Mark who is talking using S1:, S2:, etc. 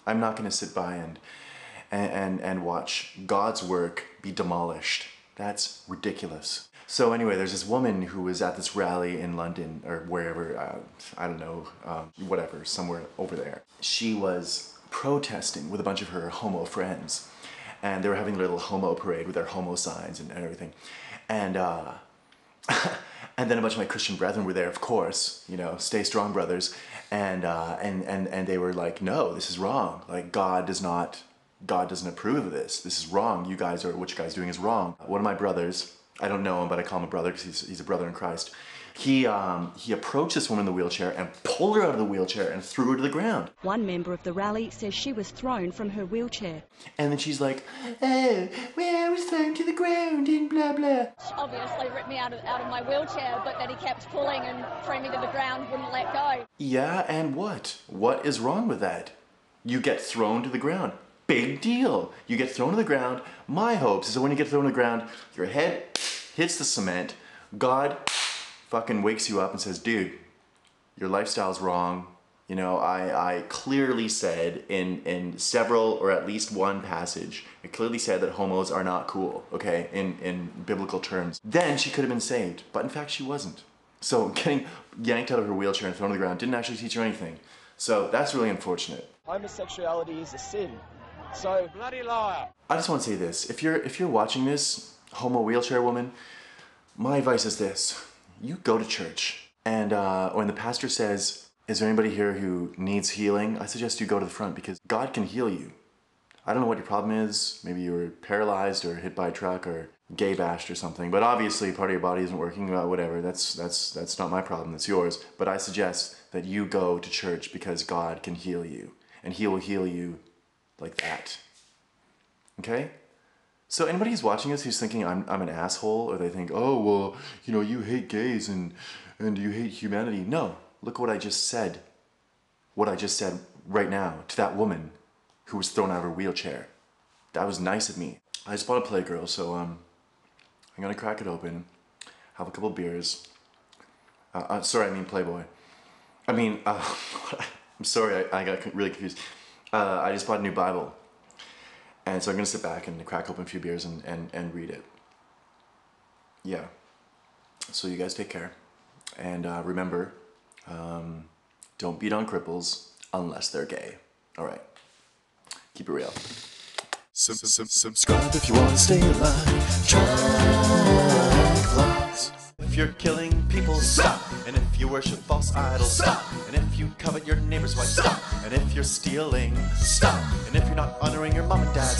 S1: I'm not going to sit by and watch God's work be demolished. That's ridiculous. So anyway, there's this woman who was at this rally in London or wherever, I don't know, whatever, somewhere over there. She was protesting with a bunch of her homo friends, and they were having a little homo parade with their homo signs and everything. And and then a bunch of my Christian brethren were there, of course, you know, stay strong, brothers. And they were like, no, this is wrong. Like, God doesn't approve of this. This is wrong. What you guys are doing is wrong. One of my brothers, I don't know him, but I call him a brother because he's a brother in Christ. He approached this woman in the wheelchair and pulled her out of the wheelchair and threw her to the ground.
S2: One member of the rally says she was thrown from her wheelchair.
S1: And then she's like, oh, well, I was thrown to the ground and blah, blah.
S3: She obviously ripped me out of my wheelchair, but then he kept pulling and threw me to the ground, wouldn't let go.
S1: Yeah, and what? What is wrong with that? You get thrown to the ground. Big deal. You get thrown to the ground. My hopes is that when you get thrown to the ground, your head hits the cement, God fucking wakes you up and says, dude, your lifestyle's wrong. You know, I clearly said in several, or at least one passage, I clearly said that homos are not cool, okay, in biblical terms. Then she could have been saved, but in fact she wasn't. So getting yanked out of her wheelchair and thrown to the ground didn't actually teach her anything. So that's really unfortunate.
S4: Homosexuality is a sin. So, bloody liar.
S1: I just want to say this. If you're watching this, homo wheelchair woman, my advice is this. You go to church, and when the pastor says, is there anybody here who needs healing? I suggest you go to the front, because God can heal you. I don't know what your problem is. Maybe you were paralyzed or hit by a truck or gay bashed or something, but obviously part of your body isn't working, whatever. That's not my problem, that's yours. But I suggest that you go to church because God can heal you, and he will heal you like that. Okay? So anybody who's watching this who's thinking I'm an asshole, or they think, oh, well, you know, you hate gays and you hate humanity. No, look what I just said. What I just said right now to that woman who was thrown out of her wheelchair. That was nice of me. I just bought a Playgirl, so I'm gonna crack it open, have a couple beers. Sorry, I mean Playboy. I mean, I'm sorry, I got really confused. I just bought a new Bible. And so I'm going to sit back and crack open a few beers and read it. Yeah. So you guys take care. And remember, don't beat on cripples unless they're gay. All right. Keep it real.
S5: Subscribe if you want to stay alive.
S1: If you're killing people, stop. And if you worship false idols, stop. And if you covet your neighbor's wife, stop. And if you're stealing, stop. And if you're not honoring your mom and dad,